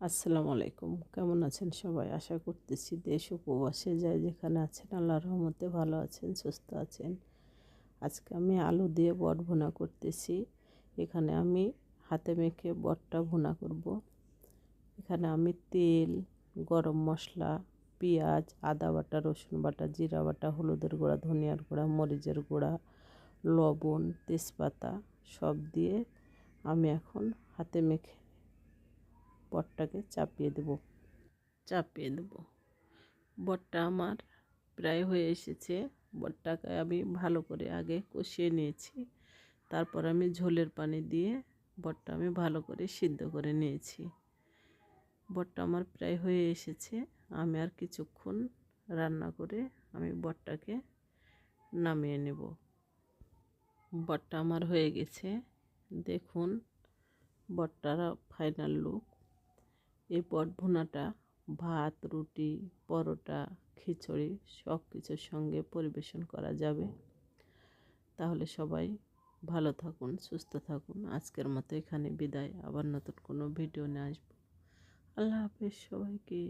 আসসালামু আলাইকুম। কেমন আছেন সবাই? আশা করতেছি দেশ ও প্রবাসে যাই যেখানে আছেন আল্লাহর রহমতে ভালো আছেন, সুস্থ আছেন। আজকে আমি আলু দিয়ে বট ভুনা করতেছি। এখানে আমি হাতে মেখে বটটা ভুনা করব। এখানে আমি তেল, গরম মশলা, পেঁয়াজ, আদা বাটা, রসুন বাটা, জিরা বাটা, হলুদের গুঁড়া, ধনিয়ার গুঁড়া, মরিচের গুঁড়া, লবণ, তেজপাতা সব দিয়ে আমি এখন হাতে মেখে বটটাকে চাপিয়ে দেব। বটটা আমার প্রায় হয়ে এসেছে। বটটাকে আমি ভালো করে আগে কষিয়ে নিয়েছি। তারপর আমি ঝোলের পানি দিয়ে বটটা আমি ভালো করে সিদ্ধ করে নিয়েছি। বটটা আমার প্রায় হয়ে এসেছে। আমি আর কিছুক্ষণ রান্না করে আমি বটটাকে নামিয়ে নেব। বটটা আমার হয়ে গেছে। দেখুন বটটার ফাইনাল লুক। এই বট ভুনাটা ভাত, রুটি, পরোটা, খিচুড়ি সব কিছুর সঙ্গে পরিবেশন করা যাবে। তাহলে সবাই ভালো থাকুন, সুস্থ থাকুন। আজকের মতো এখানে বিদায়। আবার নতুন কোনো ভিডিও নিয়ে আসবো। আল্লাহ হাফেজ সবাইকে।